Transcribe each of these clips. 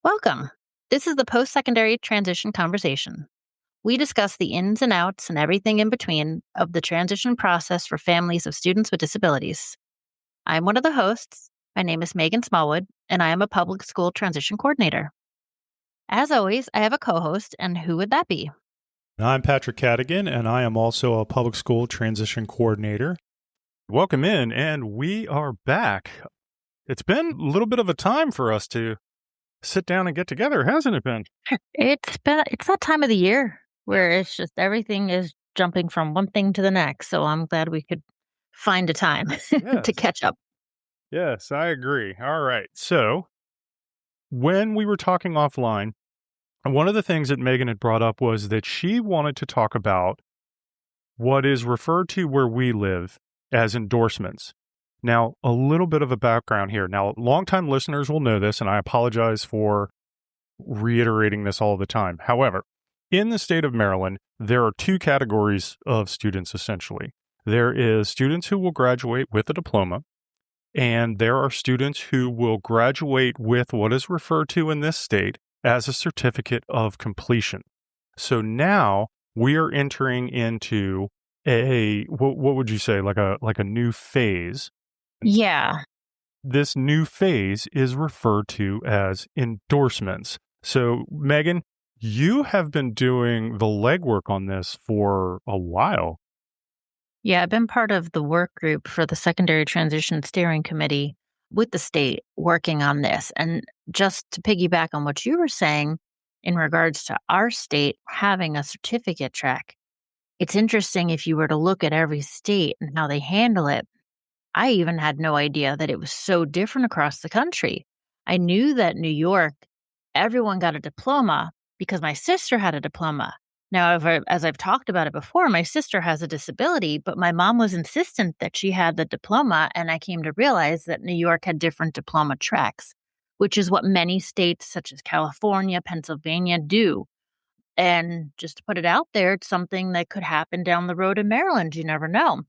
Welcome. This is the Postsecondary Transition Conversation. We discuss the ins and outs and everything in between of the transition process for families of students with disabilities. I'm one of the hosts. My name is Meghan Smallwood, and I am a public school transition coordinator. As always, I have a co host, and who would that be? I'm Patrick Cadigan, and I am also a public school transition coordinator. Welcome in, and we are back. It's been a little bit of a time for us to sit down and get together, hasn't it been? It's that time of the year where it's just everything is jumping from one thing to the next. So I'm glad we could find a time to Yes. catch up. Yes, I agree. All right. So, when we were talking offline, one of the things that Megan had brought up was that she wanted to talk about what is referred to where we live as endorsements. Now, a little bit of a background here. Now, longtime listeners will know this, and I apologize for reiterating this all the time. However, in the state of Maryland, there are two categories of students essentially. There is students who will graduate with a diploma, and there are students who will graduate with what is referred to in this state as a certificate of completion. So now we are entering into what would you say, like a new phase. Yeah. This new phase is referred to as endorsements. So, Megan, you have been doing the legwork on this for a while. Yeah, I've been part of the work group for the Secondary Transition Steering Committee with the state working on this. And just to piggyback on what you were saying in regards to our state having a certificate track, it's interesting if you were to look at every state and how they handle it. I even had no idea that it was so different across the country. I knew that New York, everyone got a diploma because my sister had a diploma. Now, as I've talked about it before, my sister has a disability, but my mom was insistent that she had the diploma. And I came to realize that New York had different diploma tracks, which is what many states such as California, Pennsylvania do. And just to put it out there, it's something that could happen down the road in Maryland. You never know.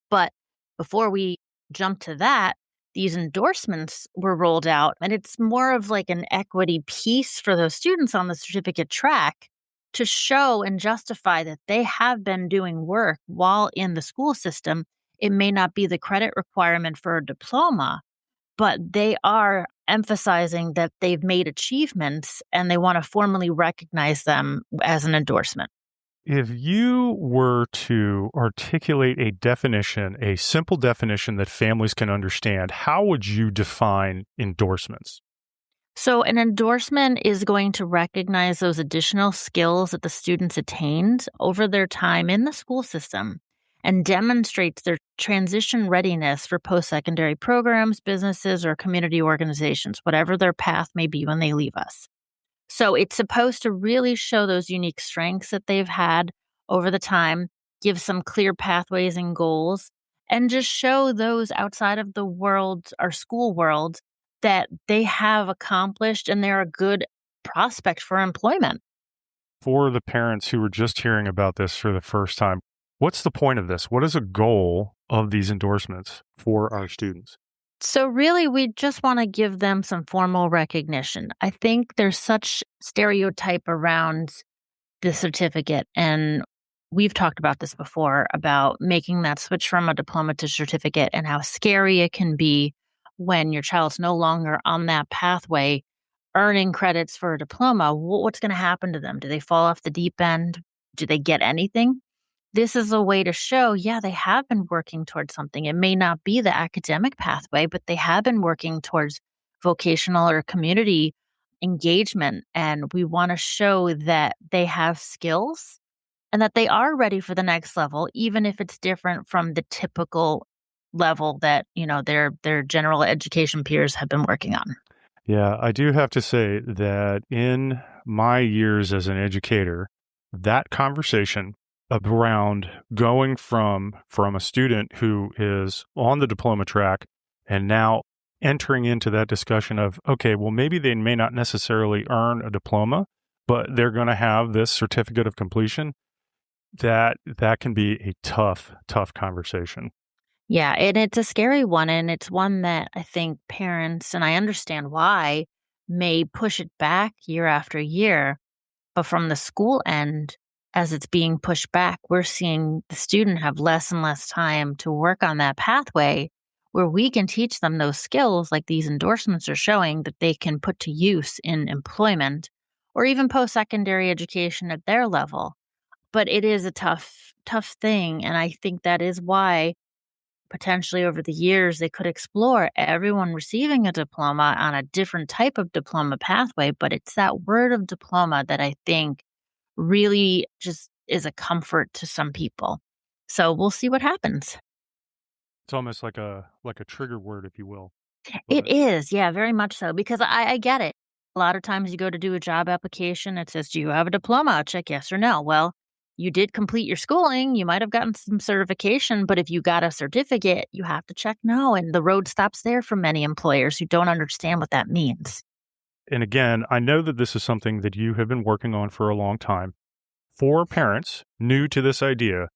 But before we jump to that, these endorsements were rolled out, and it's more of like an equity piece for those students on the certificate track to show and justify that they have been doing work while in the school system. It may not be the credit requirement for a diploma, but they are emphasizing that they've made achievements and they want to formally recognize them as an endorsement. If you were to articulate a definition, a simple definition that families can understand, how would you define endorsements? So, an endorsement is going to recognize those additional skills that the students attained over their time in the school system and demonstrates their transition readiness for post secondary programs, businesses, or community organizations, whatever their path may be when they leave us. So, it's supposed to really show those unique strengths that they've had over the time, give some clear pathways and goals, and just show those outside of the world, our school world, that they have accomplished and they're a good prospect for employment. For the parents who are just hearing about this for the first time, what's the point of this? What is a goal of these endorsements for our students? So, really, we just want to give them some formal recognition. I think there's such stereotype around the certificate, and we've talked about this before about making that switch from a diploma to certificate and how scary it can be when your child's no longer on that pathway earning credits for a diploma. What's going to happen to them? Do they fall off the deep end? Do they get anything? This is a way to show, yeah, they have been working towards something. It may not be the academic pathway, but they have been working towards vocational or community engagement. And we want to show that they have skills and that they are ready for the next level, even if it's different from the typical level that, their general education peers have been working on. Yeah, I do have to say that in my years as an educator, that conversation around going from a student who is on the diploma track and now entering into that discussion of, okay, well, maybe they may not necessarily earn a diploma, but they're going to have this certificate of completion. That can be a tough conversation. Yeah, and it's a scary one, and it's one that I think parents, and I understand why, may push it back year after year. But from the school end, as it's being pushed back, we're seeing the student have less and less time to work on that pathway where we can teach them those skills like these endorsements are showing that they can put to use in employment or even post-secondary education at their level. But it is a tough thing, and I think that is why potentially over the years they could explore everyone receiving a diploma on a different type of diploma pathway, but it's that word of diploma that I think really just is a comfort to some people. So we'll see what happens. It's almost like a trigger word, if you will. It But is, yeah, very much so, because I get it. A lot of times you go to do a job application, it says, "Do you have a diploma?" I'll check yes or no. Well, you did complete your schooling, you might have gotten some certification, but if you got a certificate, you have to check no, and the road stops there for many employers who don't understand what that means. and again, I know that this is something that you have been working on for a long time. For parents new to this idea,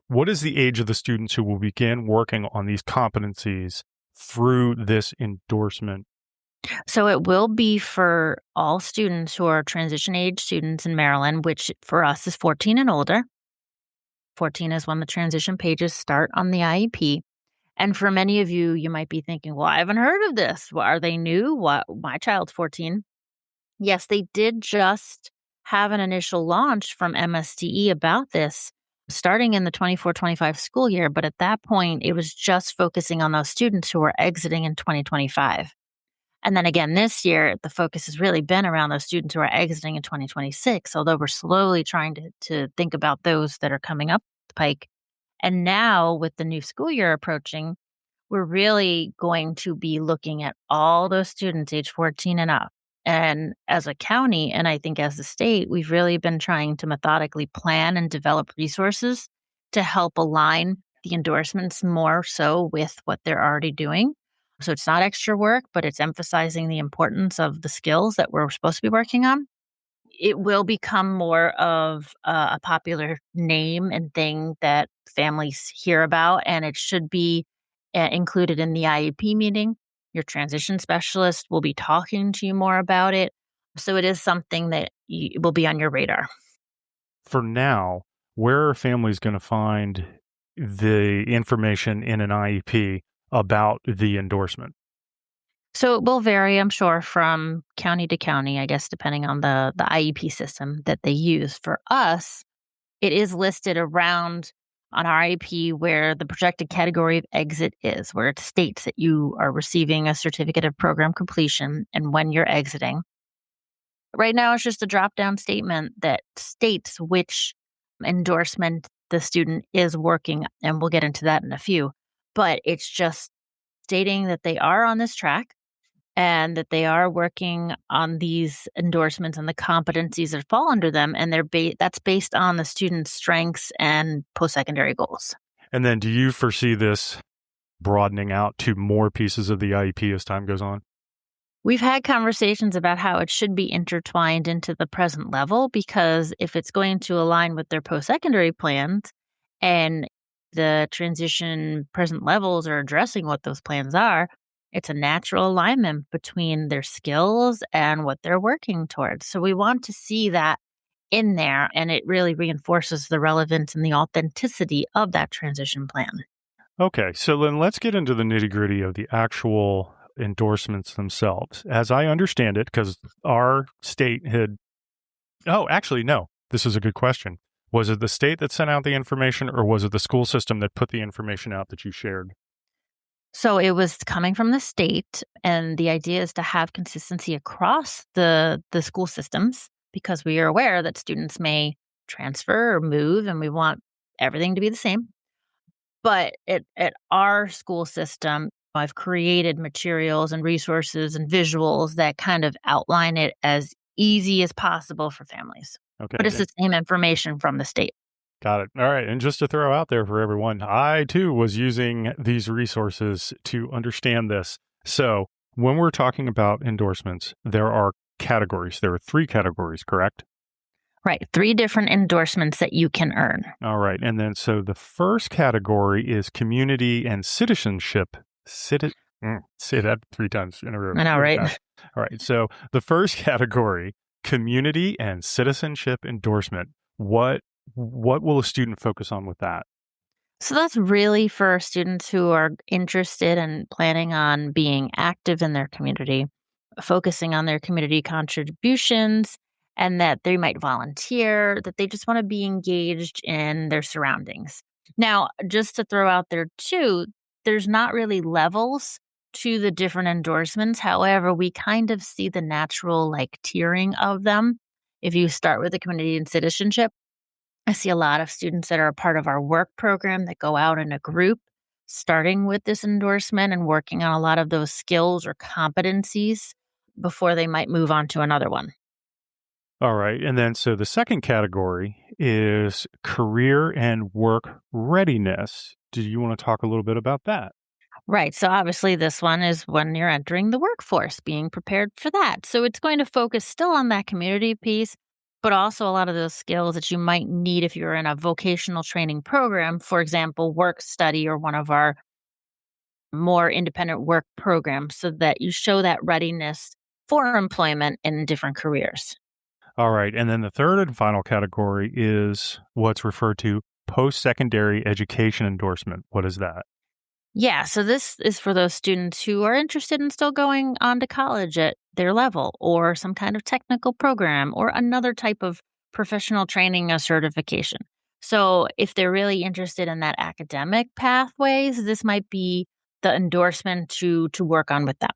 what is the age of the students who will begin working on these competencies through this endorsement? So it will be for all students who are transition age students in Maryland, which for us is 14 and older. 14 is when the transition pages start on the IEP. And for many of you, you might be thinking, well, I haven't heard of this. Well, are they new? What? My child's 14. Yes, they did just have an initial launch from MSDE about this starting in the 24-25 school year. But at that point, it was just focusing on those students who were exiting in 2025. And then again, this year, the focus has really been around those students who are exiting in 2026, although we're slowly trying to think about those that are coming up the pike. And now, with the new school year approaching, we're really going to be looking at all those students age 14 and up. And as a county, and I think as a state, we've really been trying to methodically plan and develop resources to help align the endorsements more so with what they're already doing. So it's not extra work, but it's emphasizing the importance of the skills that we're supposed to be working on. It will become more of a popular name and thing that families hear about, and it should be included in the IEP meeting. Your transition specialist will be talking to you more about it. So it is something that will be on your radar. For now, where are families going to find the information in an IEP about the endorsement? So it will vary, I'm sure, from county to county, I guess, depending on the IEP system that they use. For us, it is listed around on our IEP where the projected category of exit is, where it states that you are receiving a certificate of program completion and when you're exiting. Right now, it's just a drop down statement that states which endorsement the student is working, and we'll get into that in a few. But it's just stating that they are on this track and that they are working on these endorsements and the competencies that fall under them, and that's based on the student's strengths and post-secondary goals. And then do you foresee this broadening out to more pieces of the IEP as time goes on? We've had conversations about how it should be intertwined into the present level, because if it's going to align with their post-secondary plans and the transition present levels are addressing what those plans are, it's a natural alignment between their skills and what they're working towards. So we want to see that in there, and it really reinforces the relevance and the authenticity of that transition plan. Okay, so then let's get into the nitty gritty of the actual endorsements themselves. As I understand it, because our state had, oh, actually, no, this is a good question. Was it the state that sent out the information, or was it the school system that put the information out that you shared? So it was coming from the state, and the idea is to have consistency across the school systems, because we are aware that students may transfer or move, and we want everything to be the same. But at our school system, I've created materials and resources and visuals that kind of outline it as easy as possible for families. Okay, But it's the same information from the state. got it. All right. And just to throw out there for everyone, I too was using these resources to understand this. So when we're talking about endorsements, there are categories. There are three categories, correct? Right. 3 different endorsements that you can earn. All right. And then so the first category is community and citizenship. Say that 3 times in a row I know, really right? fast. All right, so the first category, community and citizenship endorsement. What will a student focus on with that? So that's really for students who are interested and planning on being active in their community, focusing on their community contributions, and that they might volunteer, that they just want to be engaged in their surroundings. Now, just to throw out there too, there's not really levels to the different endorsements. However, we kind of see the natural like tiering of them. If you start with the community and citizenship, I see a lot of students that are a part of our work program that go out in a group, starting with this endorsement and working on a lot of those skills or competencies before they might move on to another one. All right, and then so the second category is career and work readiness. Do you wanna talk a little bit about that? Right. So, obviously, this one is when you're entering the workforce, being prepared for that. So, it's going to focus still on that community piece, but also a lot of those skills that you might need if you're in a vocational training program, for example, work study or one of our more independent work program so that you show that readiness for employment in different careers. All right, and then the third and final category is what's referred to post-secondary education endorsement. What is that? Yeah, so this is for those students who are interested in still going on to college at their level or some kind of technical program or another type of professional training or certification. So if they're really interested in that academic pathways, this might be the endorsement to work on with them.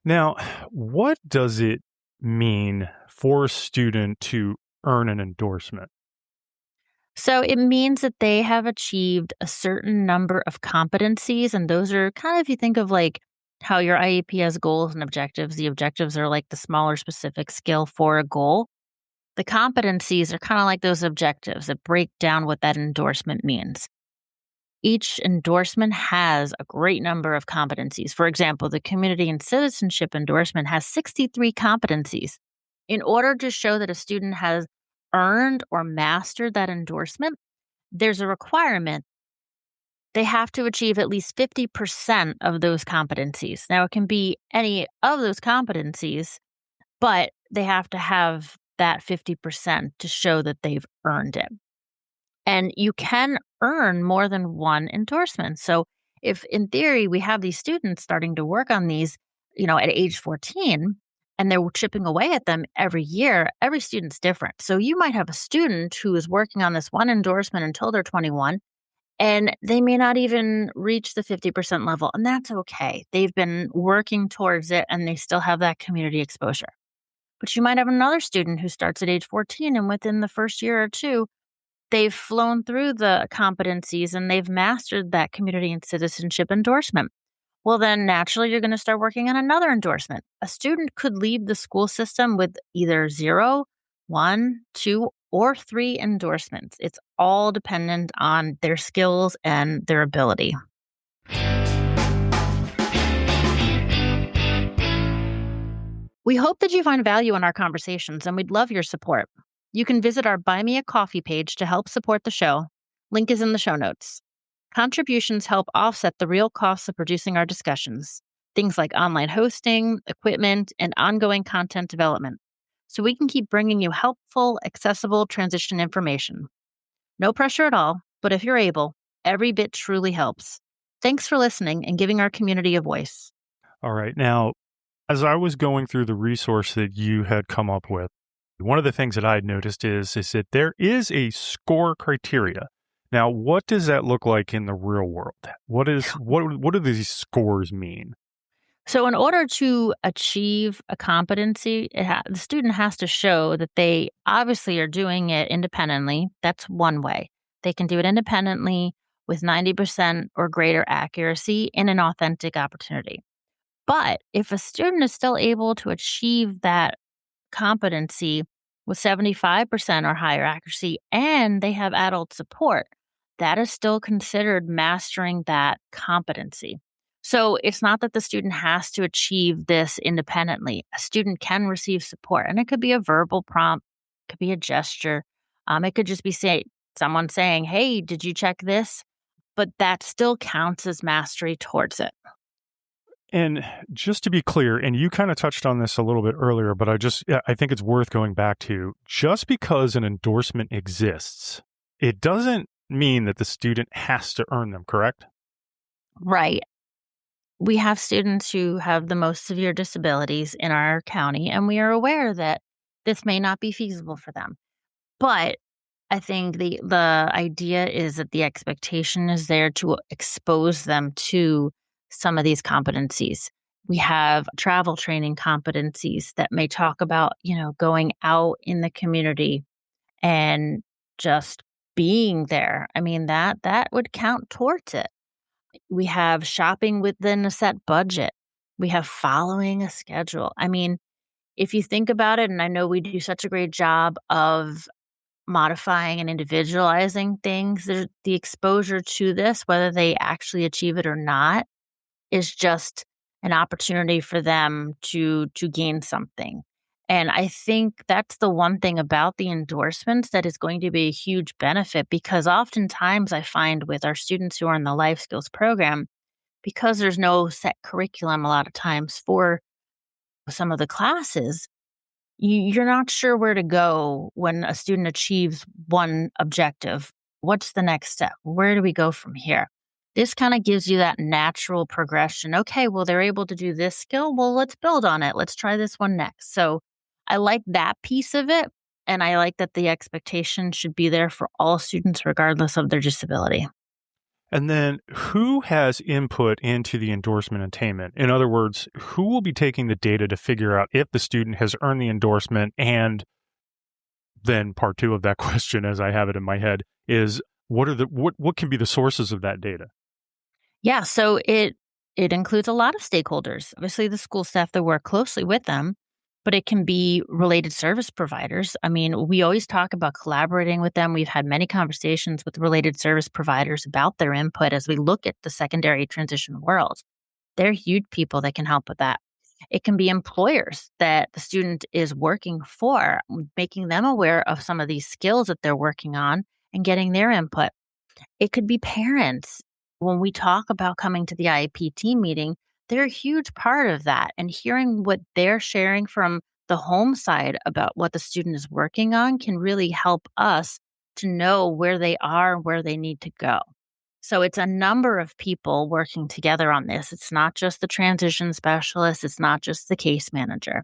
Now, what does it mean for a student to earn an endorsement? So it means that they have achieved a certain number of competencies. And those are kind of, if you think of like how your IEP has goals and objectives, the objectives are like the smaller specific skill for a goal. The competencies are kind of like those objectives that break down what that endorsement means. Each endorsement has a great number of competencies. For example, the community and citizenship endorsement has 63 competencies. In order to show that a student has earned or mastered that endorsement, there's a requirement. They have to achieve at least 50% of those competencies. Now, it can be any of those competencies, but they have to have that 50% to show that they've earned it. And you can earn more than one endorsement. So, if in theory we have these students starting to work on these, at age 14, and they're chipping away at them every year, every student's different. So, you might have a student who is working on this one endorsement until they're 21 and they may not even reach the 50% level, and that's okay. They've been working towards it and they still have that community exposure. But you might have another student who starts at age 14 and within the first year or two, they've flown through the competencies and they've mastered that community and citizenship endorsement. Well, then naturally, you're going to start working on another endorsement. A student could leave the school system with either zero, one, two, or three endorsements. It's all dependent on their skills and their ability. We hope that you find value in our conversations and we'd love your support. You can visit our Buy Me a Coffee page to help support the show. Link is in the show notes. Contributions help offset the real costs of producing our discussions, things like online hosting, equipment, and ongoing content development, so we can keep bringing you helpful, accessible transition information. No pressure at all, but if you're able, every bit truly helps. Thanks for listening and giving our community a voice. All right. Now, as I was going through the resource that you had come up with, one of the things that I had noticed is that there is a score criteria. Now, what does that look like in the real world? What do these scores mean? So, in order to achieve a competency, the student has to show that they obviously are doing it independently. That's one way. They can do it independently with 90% or greater accuracy in an authentic opportunity. But if a student is still able to achieve that competency with 75% or higher accuracy and they have adult support, that is still considered mastering that competency. So it's not that the student has to achieve this independently. A student can receive support, and it could be a verbal prompt, it could be a gesture, it could just be someone saying, "Hey, did you check this?" But that still counts as mastery towards it. And just to be clear, and you kind of touched on this a little bit earlier, but I think it's worth going back to. Just because an endorsement exists, it doesn't mean that the student has to earn them, correct? Right. We have students who have the most severe disabilities in our county, and we are aware that this may not be feasible for them. But I think the idea is that the expectation is there to expose them to some of these competencies. We have travel training competencies that may talk about, going out in the community and just being there. I mean, that would count towards it. We have shopping within a set budget. We have following a schedule. I mean, if you think about it, and I know we do such a great job of modifying and individualizing things, the exposure to this, whether they actually achieve it or not, is just an opportunity for them to gain something. And I think that's the one thing about the endorsements that is going to be a huge benefit, because oftentimes I find with our students who are in the life skills program, because there's no set curriculum a lot of times for some of the classes, you're not sure where to go when a student achieves one objective. What's the next step? Where do we go from here? This kind of gives you that natural progression. Okay, well, they're able to do this skill. Well, let's build on it. Let's try this one next. So I like that piece of it. And I like that the expectation should be there for all students, regardless of their disability. And then who has input into the endorsement attainment? In other words, who will be taking the data to figure out if the student has earned the endorsement? And then part two of that question, as I have it in my head, is what can be the sources of that data? Yeah, so it includes a lot of stakeholders. Obviously, the school staff that work closely with them, but it can be related service providers. I mean, we always talk about collaborating with them. We've had many conversations with related service providers about their input as we look at the secondary transition world. They're huge people that can help with that. It can be employers that the student is working for, making them aware of some of these skills that they're working on and getting their input. It could be parents. When we talk about coming to the IEP team meeting, they're a huge part of that, and hearing what they're sharing from the home side about what the student is working on can really help us to know where they are and where they need to go. So it's a number of people working together on this. It's not just the transition specialist, it's not just the case manager.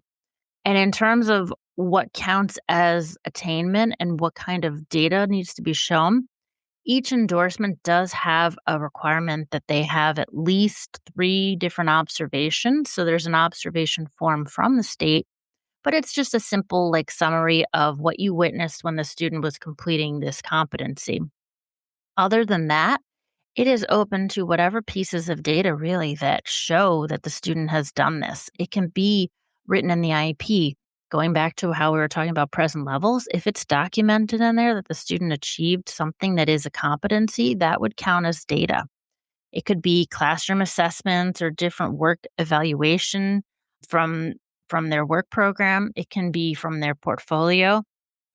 And in terms of what counts as attainment and what kind of data needs to be shown, each endorsement does have a requirement that they have at least 3 different observations. So there's an observation form from the state, but it's just a simple like summary of what you witnessed when the student was completing this competency. Other than that, it is open to whatever pieces of data really that show that the student has done this. It can be written in the IEP. Going back to how we were talking about present levels, if it's documented in there that the student achieved something that is a competency, that would count as data. It could be classroom assessments or different work evaluation from from their work program. It can be from their portfolio.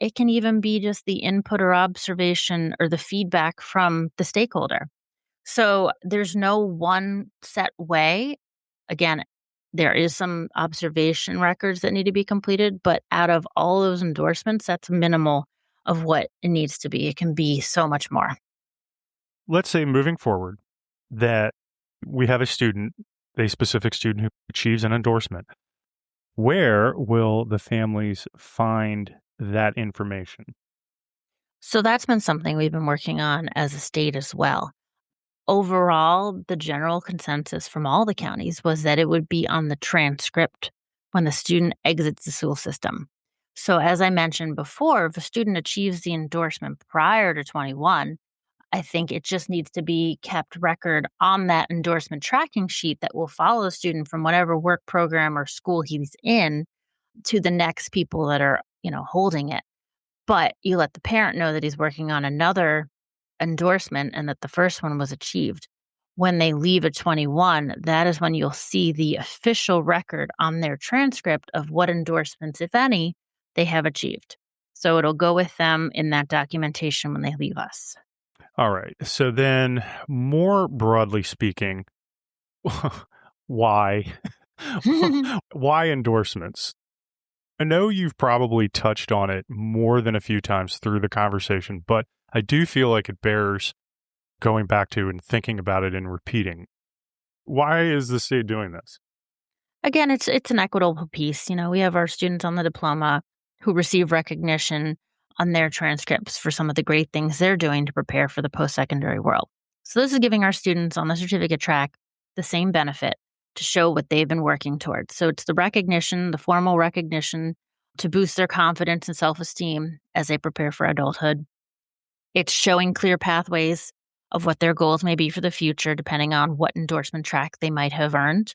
It can even be just the input or observation or the feedback from the stakeholder. So there's no one set way. Again, there is some observation records that need to be completed, but out of all those endorsements, that's minimal of what it needs to be. It can be so much more. Let's say moving forward that we have a specific student who achieves an endorsement. Where will the families find that information? So that's been something we've been working on as a state as well. Overall, the general consensus from all the counties was that it would be on the transcript when the student exits the school system. So, as I mentioned before, if a student achieves the endorsement prior to 21, I think it just needs to be kept record on that endorsement tracking sheet that will follow the student from whatever work program or school he's in to the next people that are, holding it. But you let the parent know that he's working on another endorsement and that the first one was achieved. When they leave at 21, that is when you'll see the official record on their transcript of what endorsements, if any, they have achieved. So it'll go with them in that documentation when they leave us. All right. So then, more broadly speaking, why why endorsements? I know you've probably touched on it more than a few times through the conversation, but I do feel like it bears going back to and thinking about it and repeating. Why is the state doing this? Again, it's an equitable piece. We have our students on the diploma who receive recognition on their transcripts for some of the great things they're doing to prepare for the post-secondary world. So this is giving our students on the certificate track the same benefit to show what they've been working towards. So it's the recognition, the formal recognition to boost their confidence and self-esteem as they prepare for adulthood. It's showing clear pathways of what their goals may be for the future, depending on what endorsement track they might have earned.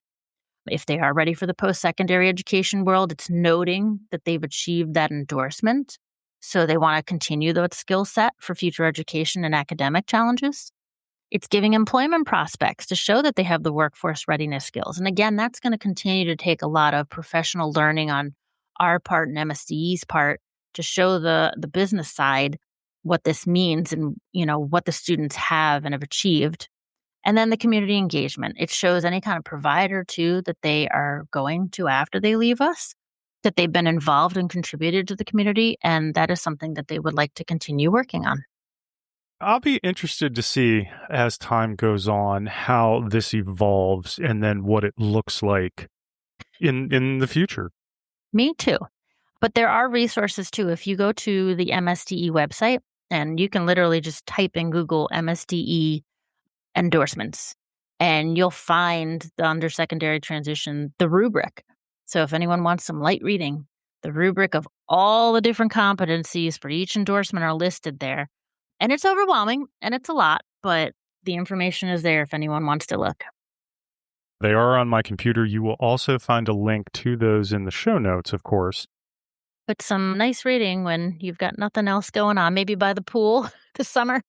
If they are ready for the post-secondary education world, it's noting that they've achieved that endorsement. So they want to continue that skill set for future education and academic challenges. It's giving employment prospects to show that they have the workforce readiness skills. And again, that's going to continue to take a lot of professional learning on our part and MSDE's part to show the business side what this means and what the students have and have achieved. And then the community engagement. It shows any kind of provider, too, that they are going to after they leave us, that they've been involved and contributed to the community. And that is something that they would like to continue working on. I'll be interested to see as time goes on how this evolves and then what it looks like in the future. Me too. But there are resources, too. If you go to the MSDE website, and you can literally just type in Google MSDE endorsements, and you'll find the undersecondary transition, the rubric. So if anyone wants some light reading, the rubric of all the different competencies for each endorsement are listed there. And it's overwhelming and it's a lot, but the information is there if anyone wants to look. They are on my computer. You will also find a link to those in the show notes, of course. But some nice reading when you've got nothing else going on, maybe by the pool this summer.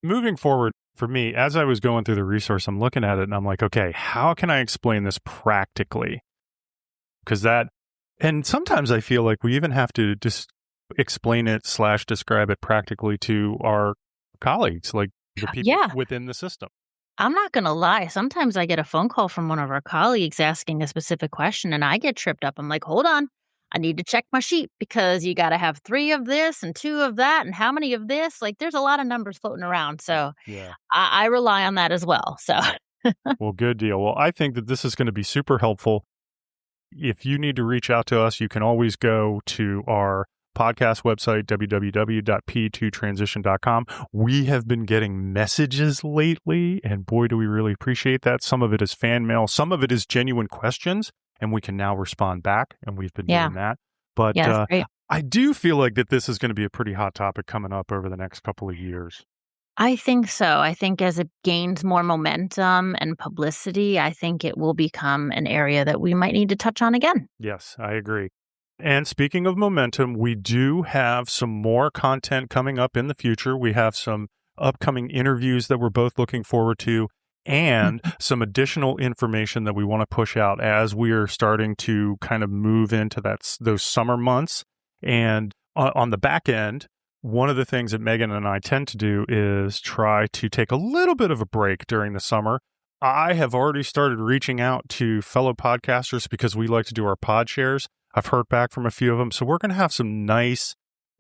Moving forward, for me, as I was going through the resource, I'm looking at it and I'm like, okay, how can I explain this practically? Because and sometimes I feel like we even have to just explain it / describe it practically to our colleagues, like the people Yeah, within the system. I'm not going to lie. Sometimes I get a phone call from one of our colleagues asking a specific question and I get tripped up. I'm like, hold on. I need to check my sheet because you got to have 3 of this and 2 of that. And how many of this? Like, there's a lot of numbers floating around. So Yeah. I rely on that as well. So, Well, good deal. Well, I think that this is going to be super helpful. If you need to reach out to us, you can always go to our podcast website, www.p2transition.com. We have been getting messages lately, and boy, do we really appreciate that. Some of it is fan mail, some of it is genuine questions, and we can now respond back, and we've been yeah. doing that. But Yeah, that's great. I do feel like that this is going to be a pretty hot topic coming up over the next couple of years. I think so. I think as it gains more momentum and publicity, I think it will become an area that we might need to touch on again. Yes, I agree. And speaking of momentum, we do have some more content coming up in the future. We have some upcoming interviews that we're both looking forward to, and some additional information that we want to push out as we are starting to kind of move into those summer months. And on the back end, one of the things that Meghan and I tend to do is try to take a little bit of a break during the summer. I have already started reaching out to fellow podcasters because we like to do our pod shares. I've heard back from a few of them. So we're going to have some nice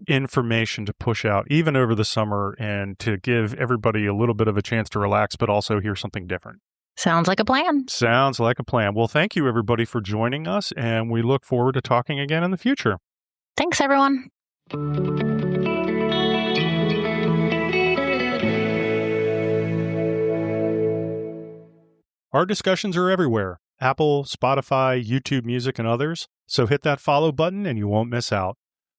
information to push out even over the summer and to give everybody a little bit of a chance to relax, but also hear something different. Sounds like a plan. Sounds like a plan. Well, thank you everybody for joining us, and we look forward to talking again in the future. Thanks, everyone. Our discussions are everywhere: Apple, Spotify, YouTube Music, and others. So hit that follow button and you won't miss out.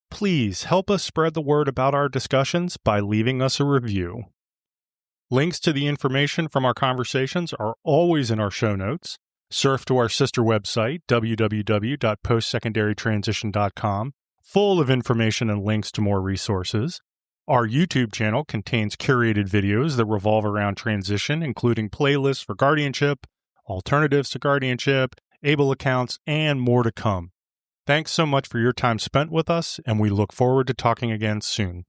Please help us spread the word about our discussions by leaving us a review. Links to the information from our conversations are always in our show notes. Surf to our sister website, www.postsecondary.transition.com, full of information and links to more resources. Our YouTube channel contains curated videos that revolve around transition, including playlists for guardianship, alternatives to guardianship, ABLE accounts, and more to come. Thanks so much for your time spent with us, and we look forward to talking again soon.